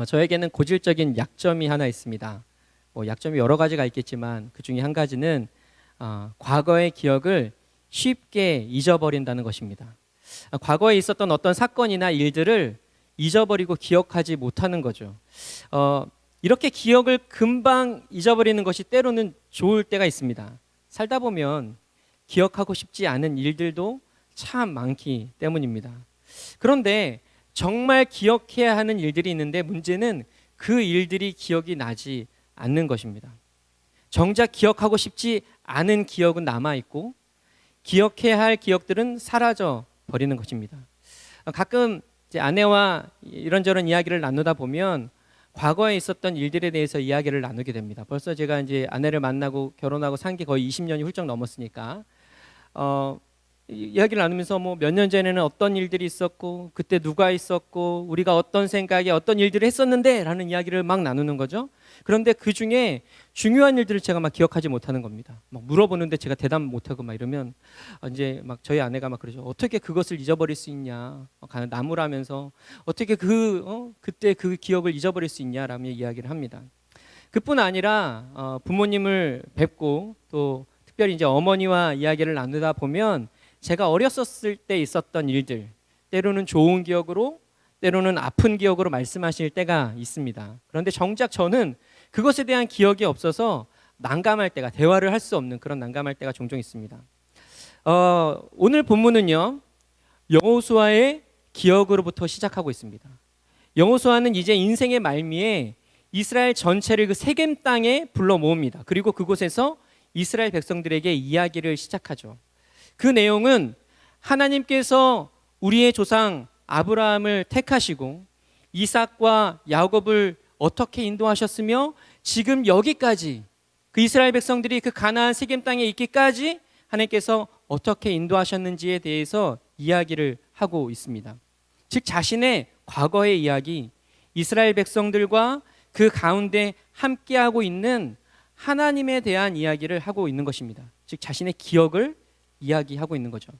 저에게는 고질적인 약점이 하나 있습니다. 약점이 여러 가지가 있겠지만 그 중에 한 가지는 과거의 기억을 쉽게 잊어버린다는 것입니다. 과거에 있었던 어떤 사건이나 일들을 잊어버리고 기억하지 못하는 거죠. 이렇게 기억을 금방 잊어버리는 것이 때로는 좋을 때가 있습니다. 살다 보면 기억하고 싶지 않은 일들도 참 많기 때문입니다. 그런데 정말 기억해야 하는 일들이 있는데 문제는 그 일들이 기억이 나지 않는 것입니다. 정작 기억하고 싶지 않은 기억은 남아있고 기억해야 할 기억들은 사라져 버리는 것입니다. 가끔 이제 아내와 이런저런 이야기를 나누다 보면 과거에 있었던 일들에 대해서 이야기를 나누게 됩니다. 벌써 제가 이제 아내를 만나고 결혼하고 산 게 거의 20년이 훌쩍 넘었으니까 이야기를 나누면서 몇 년 전에는 어떤 일들이 있었고 그때 누가 있었고 우리가 어떤 생각에 어떤 일들을 했었는데 라는 이야기를 막 나누는 거죠. 그런데 그 중에 중요한 일들을 제가 막 기억하지 못하는 겁니다. 막 물어보는데 제가 대답 못하고 막 이러면 이제 막 저희 아내가 막 그러죠. 어떻게 그것을 잊어버릴 수 있냐, 나무라면서 어떻게 그때 그 기억을 잊어버릴 수 있냐라며 이야기를 합니다. 그뿐 아니라 부모님을 뵙고 또 특별히 이제 어머니와 이야기를 나누다 보면 제가 어렸었을 때 있었던 일들, 때로는 좋은 기억으로, 때로는 아픈 기억으로 말씀하실 때가 있습니다. 그런데 정작 저는 그것에 대한 기억이 없어서 난감할 때가, 대화를 할 수 없는 그런 난감할 때가 종종 있습니다. 오늘 본문은요, 여호수아의 기억으로부터 시작하고 있습니다. 여호수아는 이제 인생의 말미에 이스라엘 전체를 그 세겜 땅에 불러 모읍니다. 그리고 그곳에서 이스라엘 백성들에게 이야기를 시작하죠. 그 내용은 하나님께서 우리의 조상 아브라함을 택하시고 이삭과 야곱을 어떻게 인도하셨으며 지금 여기까지 그 이스라엘 백성들이 그 가나안 세겜 땅에 있기까지 하나님께서 어떻게 인도하셨는지에 대해서 이야기를 하고 있습니다. 즉 자신의 과거의 이야기, 이스라엘 백성들과 그 가운데 함께하고 있는 하나님에 대한 이야기를 하고 있는 것입니다. 즉 자신의 기억을 이야기하고 있는 거죠.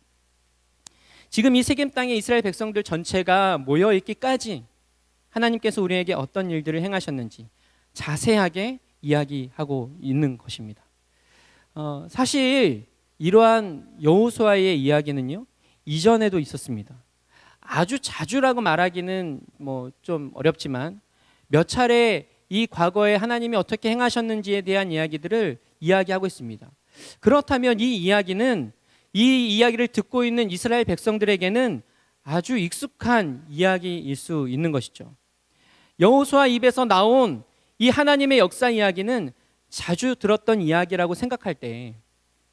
지금 이 세겜 땅에 이스라엘 백성들 전체가 모여 있기까지 하나님께서 우리에게 어떤 일들을 행하셨는지 자세하게 이야기하고 있는 것입니다. 사실 이러한 여호수아의 이야기는요, 이전에도 있었습니다. 아주 자주라고 말하기는 좀 어렵지만 몇 차례 이 과거에 하나님이 어떻게 행하셨는지에 대한 이야기들을 이야기하고 있습니다. 그렇다면 이 이야기를 듣고 있는 이스라엘 백성들에게는 아주 익숙한 이야기일 수 있는 것이죠. 여호수아 입에서 나온 이 하나님의 역사 이야기는 자주 들었던 이야기라고 생각할 때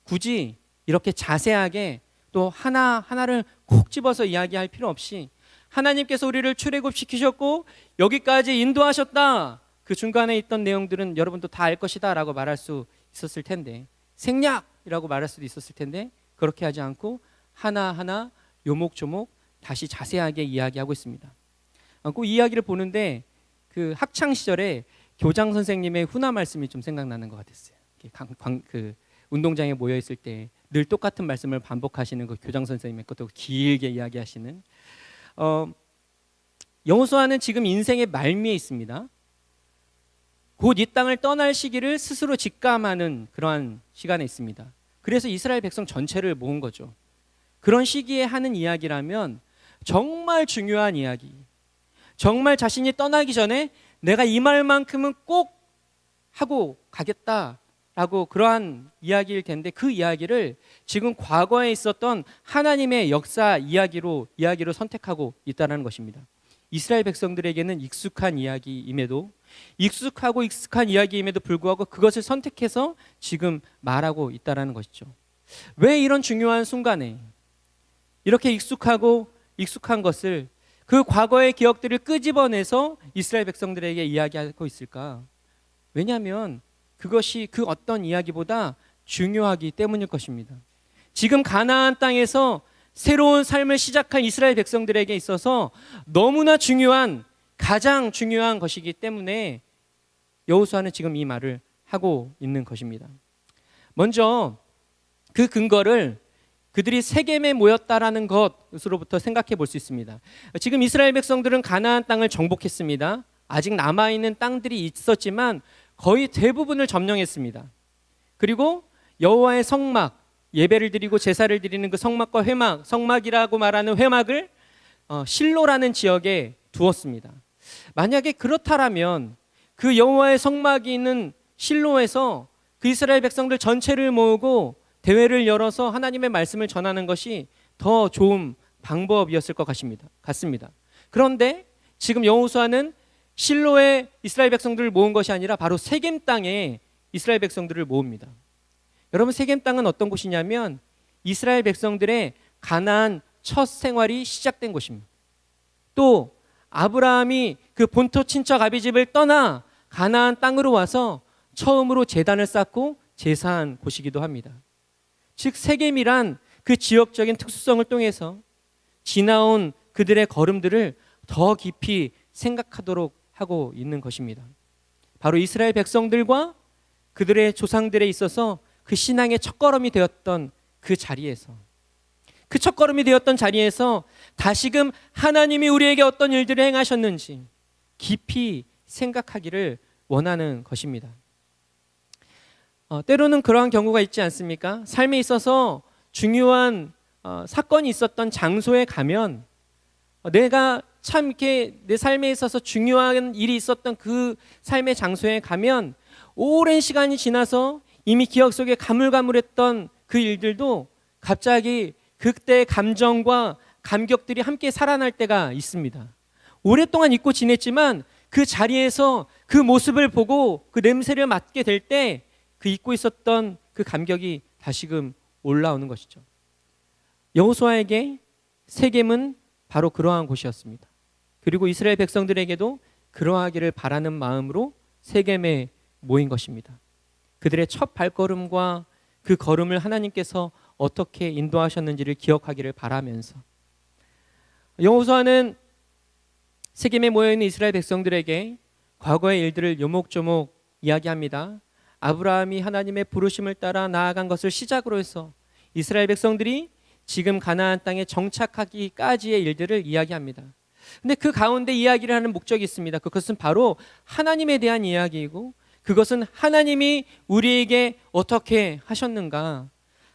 굳이 이렇게 자세하게 또 하나하나를 콕 집어서 이야기할 필요 없이 하나님께서 우리를 출애굽시키셨고 여기까지 인도하셨다, 그 중간에 있던 내용들은 여러분도 다 알 것이다 라고 말할 수 있었을 텐데, 생략이라고 말할 수도 있었을 텐데 그렇게 하지 않고 하나하나 요목조목 다시 자세하게 이야기하고 있습니다. 그 이야기를 보는데 그 학창 시절에 교장 선생님의 훈화 말씀이 좀 생각나는 것 같았어요. 그 운동장에 모여 있을 때 늘 똑같은 말씀을 반복하시는 그 교장 선생님의 것도 길게 이야기하시는. 여호수아는 지금 인생의 말미에 있습니다. 곧 이 땅을 떠날 시기를 스스로 직감하는 그러한 시간에 있습니다. 그래서 이스라엘 백성 전체를 모은 거죠. 그런 시기에 하는 이야기라면 정말 중요한 이야기, 정말 자신이 떠나기 전에 내가 이 말만큼은 꼭 하고 가겠다라고 그러한 이야기일 텐데, 그 이야기를 지금 과거에 있었던 하나님의 역사 이야기로 선택하고 있다는 것입니다. 이스라엘 백성들에게는 익숙한 이야기임에도, 익숙한 이야기임에도 불구하고 그것을 선택해서 지금 말하고 있다는 것이죠. 왜 이런 중요한 순간에 이렇게 익숙한 것을, 그 과거의 기억들을 끄집어내서 이스라엘 백성들에게 이야기하고 있을까? 왜냐하면 그것이 그 어떤 이야기보다 중요하기 때문일 것입니다. 지금 가나안 땅에서 새로운 삶을 시작한 이스라엘 백성들에게 있어서 너무나 중요한, 가장 중요한 것이기 때문에 여호수아는 지금 이 말을 하고 있는 것입니다. 먼저 그 근거를 그들이 세겜에 모였다라는 것으로부터 생각해 볼 수 있습니다. 지금 이스라엘 백성들은 가나안 땅을 정복했습니다. 아직 남아있는 땅들이 있었지만 거의 대부분을 점령했습니다. 그리고 여호와의 성막, 예배를 드리고 제사를 드리는 그 성막과 회막, 성막이라고 말하는 회막을 실로라는 지역에 두었습니다. 만약에 그렇다라면 그 여호와의 성막이 있는 실로에서 그 이스라엘 백성들 전체를 모으고 대회를 열어서 하나님의 말씀을 전하는 것이 더 좋은 방법이었을 것 같습니다. 그런데 지금 여호수아는 실로에 이스라엘 백성들을 모은 것이 아니라 바로 세겜 땅에 이스라엘 백성들을 모읍니다. 여러분, 세겜 땅은 어떤 곳이냐면 이스라엘 백성들의 가나안 첫 생활이 시작된 곳입니다. 또 아브라함이 그 본토 친척 아비집을 떠나 가나안 땅으로 와서 처음으로 제단을 쌓고 제사한 곳이기도 합니다. 즉 세겜이란 그 지역적인 특수성을 통해서 지나온 그들의 걸음들을 더 깊이 생각하도록 하고 있는 것입니다. 바로 이스라엘 백성들과 그들의 조상들에 있어서 그 신앙의 첫걸음이 되었던 그 자리에서, 그 첫걸음이 되었던 자리에서 다시금 하나님이 우리에게 어떤 일들을 행하셨는지 깊이 생각하기를 원하는 것입니다. 때로는 그러한 경우가 있지 않습니까? 삶에 있어서 중요한 사건이 있었던 장소에 가면 내가 참 이렇게 내 삶에 있어서 중요한 일이 있었던 그 삶의 장소에 가면 오랜 시간이 지나서 이미 기억 속에 가물가물했던 그 일들도 갑자기 그때의 감정과 감격들이 함께 살아날 때가 있습니다. 오랫동안 잊고 지냈지만 그 자리에서 그 모습을 보고 그 냄새를 맡게 될 때 그 잊고 있었던 그 감격이 다시금 올라오는 것이죠. 여호수아에게 세겜은 바로 그러한 곳이었습니다. 그리고 이스라엘 백성들에게도 그러하기를 바라는 마음으로 세겜에 모인 것입니다. 그들의 첫 발걸음과 그 걸음을 하나님께서 어떻게 인도하셨는지를 기억하기를 바라면서 여호수아는 세겜에 모여있는 이스라엘 백성들에게 과거의 일들을 요목조목 이야기합니다. 아브라함이 하나님의 부르심을 따라 나아간 것을 시작으로 해서 이스라엘 백성들이 지금 가나안 땅에 정착하기까지의 일들을 이야기합니다. 근데 그 가운데 이야기를 하는 목적이 있습니다. 그것은 바로 하나님에 대한 이야기이고, 그것은 하나님이 우리에게 어떻게 하셨는가,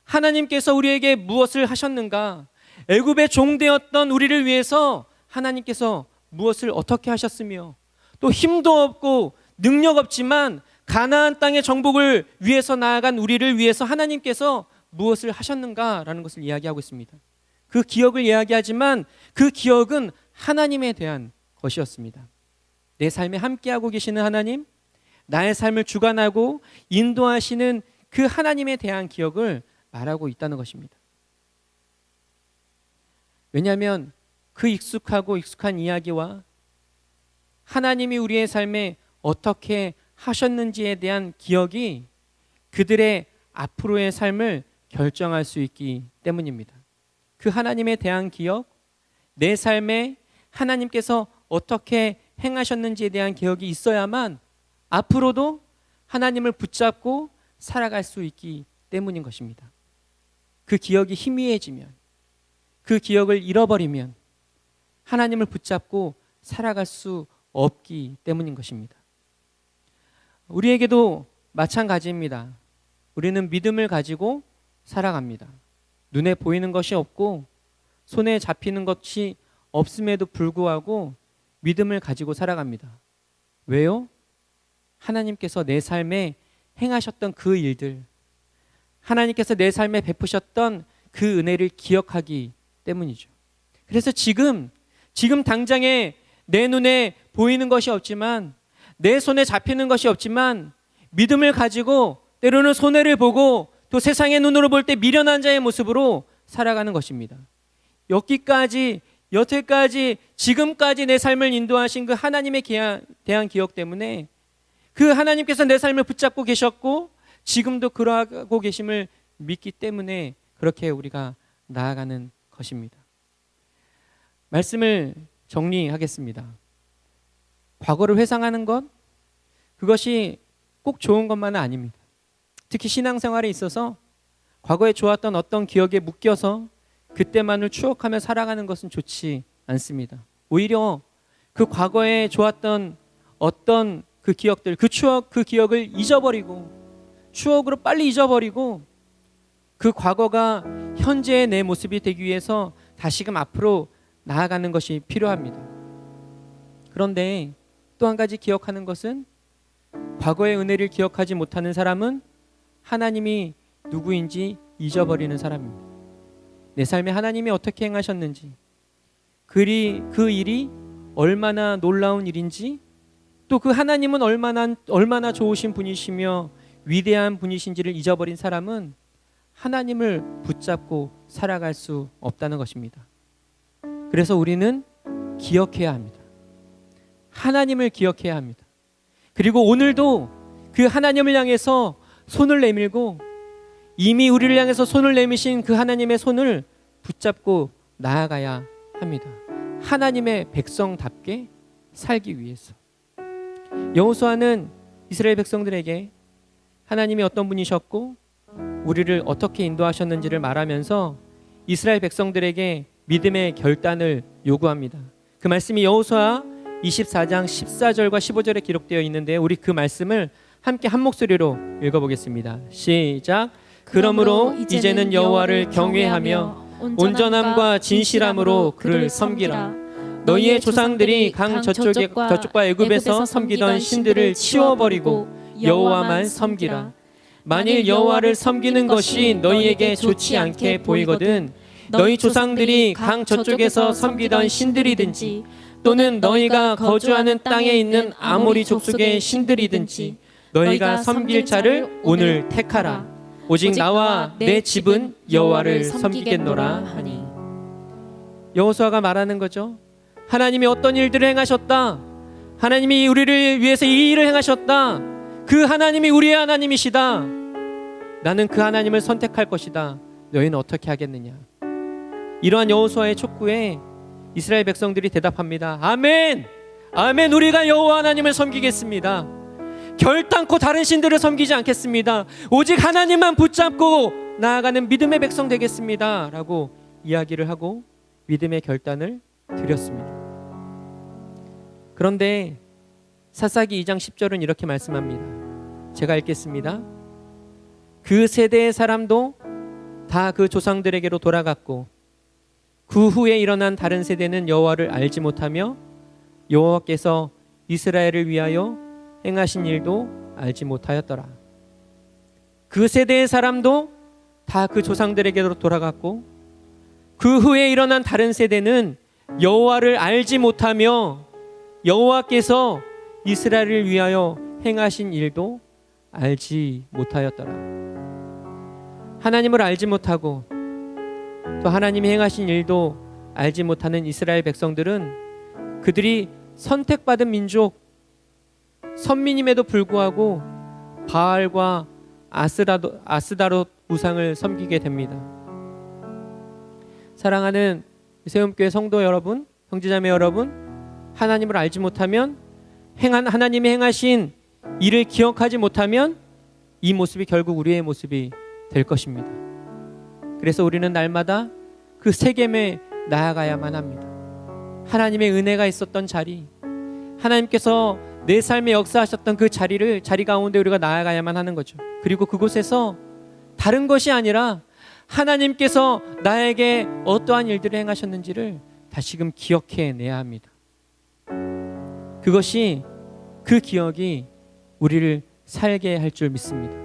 하나님께서 우리에게 무엇을 하셨는가, 애굽의 종되었던 우리를 위해서 하나님께서 무엇을 어떻게 하셨으며, 또 힘도 없고 능력 없지만 가나안 땅의 정복을 위해서 나아간 우리를 위해서 하나님께서 무엇을 하셨는가라는 것을 이야기하고 있습니다. 그 기억을 이야기하지만 그 기억은 하나님에 대한 것이었습니다. 내 삶에 함께하고 계시는 하나님, 나의 삶을 주관하고 인도하시는 그 하나님에 대한 기억을 말하고 있다는 것입니다. 왜냐하면 그 익숙한 이야기와 하나님이 우리의 삶에 어떻게 하셨는지에 대한 기억이 그들의 앞으로의 삶을 결정할 수 있기 때문입니다. 그 하나님에 대한 기억, 내 삶에 하나님께서 어떻게 행하셨는지에 대한 기억이 있어야만 앞으로도 하나님을 붙잡고 살아갈 수 있기 때문인 것입니다. 그 기억이 희미해지면, 그 기억을 잃어버리면 하나님을 붙잡고 살아갈 수 없기 때문인 것입니다. 우리에게도 마찬가지입니다. 우리는 믿음을 가지고 살아갑니다. 눈에 보이는 것이 없고 손에 잡히는 것이 없음에도 불구하고 믿음을 가지고 살아갑니다. 왜요? 하나님께서 내 삶에 행하셨던 그 일들, 하나님께서 내 삶에 베푸셨던 그 은혜를 기억하기 때문이죠. 그래서 지금 당장에 내 눈에 보이는 것이 없지만, 내 손에 잡히는 것이 없지만 믿음을 가지고 때로는 손해를 보고 또 세상의 눈으로 볼 때 미련한 자의 모습으로 살아가는 것입니다. 여태까지 지금까지 내 삶을 인도하신 그 하나님에 대한 기억 때문에 그 하나님께서 내 삶을 붙잡고 계셨고 지금도 그러하고 계심을 믿기 때문에 그렇게 우리가 나아가는 것입니다. 말씀을 정리하겠습니다. 과거를 회상하는 것, 그것이 꼭 좋은 것만은 아닙니다. 특히 신앙생활에 있어서 과거에 좋았던 어떤 기억에 묶여서 그때만을 추억하며 살아가는 것은 좋지 않습니다. 오히려 그 과거에 좋았던 어떤 그 기억들, 그 추억, 그 기억을 잊어버리고 추억으로 빨리 잊어버리고 그 과거가 현재의 내 모습이 되기 위해서 다시금 앞으로 나아가는 것이 필요합니다. 그런데 또 한 가지 기억하는 것은 과거의 은혜를 기억하지 못하는 사람은 하나님이 누구인지 잊어버리는 사람입니다. 내 삶에 하나님이 어떻게 행하셨는지, 그 일이 얼마나 놀라운 일인지, 또 그 하나님은 얼마나 좋으신 분이시며 위대한 분이신지를 잊어버린 사람은 하나님을 붙잡고 살아갈 수 없다는 것입니다. 그래서 우리는 기억해야 합니다. 하나님을 기억해야 합니다. 그리고 오늘도 그 하나님을 향해서 손을 내밀고 이미 우리를 향해서 손을 내미신 그 하나님의 손을 붙잡고 나아가야 합니다. 하나님의 백성답게 살기 위해서. 여호수아는 이스라엘 백성들에게 하나님이 어떤 분이셨고 우리를 어떻게 인도하셨는지를 말하면서 이스라엘 백성들에게 믿음의 결단을 요구합니다. 그 말씀이 여호수아 24장 14절과 15절에 기록되어 있는데 우리 그 말씀을 함께 한 목소리로 읽어보겠습니다. 시작. 그러므로 이제는 여호와를 경외하며 온전함과 진실함으로 그를 섬기라. 너희의 조상들이 강 저쪽과 애굽에서 섬기던 신들을 치워버리고 여호와만 섬기라. 만일 여호와를 섬기는 것이 너희에게 좋지 않게 보이거든 너희 조상들이 강 저쪽에서 섬기던 신들이든지 또는 너희가 거주하는 땅에 있는 아모리 족속의 신들이든지 너희가 섬길 자를 오늘 택하라. 오직 나와 내 집은 여호와를 섬기겠노라 하니. 여호수아가 말하는 거죠. 하나님이 어떤 일들을 행하셨다. 하나님이 우리를 위해서 이 일을 행하셨다. 그 하나님이 우리의 하나님이시다. 나는 그 하나님을 선택할 것이다. 너희는 어떻게 하겠느냐. 이러한 여호수아의 촉구에 이스라엘 백성들이 대답합니다. 아멘. 아멘. 우리가 여호와 하나님을 섬기겠습니다. 결단코 다른 신들을 섬기지 않겠습니다. 오직 하나님만 붙잡고 나아가는 믿음의 백성 되겠습니다. 라고 이야기를 하고 믿음의 결단을 드렸습니다. 그런데 사사기 2장 10절은 이렇게 말씀합니다. 제가 읽겠습니다. 그 세대의 사람도 다 그 조상들에게로 돌아갔고 그 후에 일어난 다른 세대는 여호와를 알지 못하며 여호와께서 이스라엘을 위하여 행하신 일도 알지 못하였더라. 그 세대의 사람도 다 그 조상들에게로 돌아갔고 그 후에 일어난 다른 세대는 여호와를 알지 못하며 여호와께서 이스라엘을 위하여 행하신 일도 알지 못하였더라. 하나님을 알지 못하고 또 하나님이 행하신 일도 알지 못하는 이스라엘 백성들은 그들이 선택받은 민족, 선민임에도 불구하고 바알과 아스다롯 우상을 섬기게 됩니다. 사랑하는 세움교회 성도 여러분, 형제자매 여러분, 하나님을 알지 못하면 하나님이 행하신 일을 기억하지 못하면 이 모습이 결국 우리의 모습이 될 것입니다. 그래서 우리는 날마다 그 세겜에 나아가야만 합니다. 하나님의 은혜가 있었던 자리, 하나님께서 내 삶에 역사하셨던 그 자리 가운데 우리가 나아가야만 하는 거죠. 그리고 그곳에서 다른 것이 아니라 하나님께서 나에게 어떠한 일들을 행하셨는지를 다시금 기억해내야 합니다. 그것이, 그 기억이 우리를 살게 할 줄 믿습니다.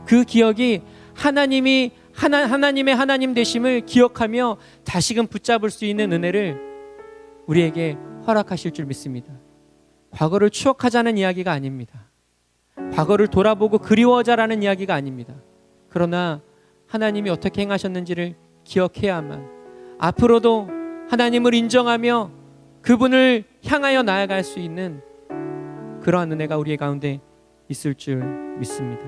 그 기억이 하나님의 하나님 되심을 기억하며 다시금 붙잡을 수 있는 은혜를 우리에게 허락하실 줄 믿습니다. 과거를 추억하자는 이야기가 아닙니다. 과거를 돌아보고 그리워하자라는 이야기가 아닙니다. 그러나 하나님이 어떻게 행하셨는지를 기억해야만 앞으로도 하나님을 인정하며 그분을 향하여 나아갈 수 있는 그러한 은혜가 우리의 가운데 있을 줄 믿습니다.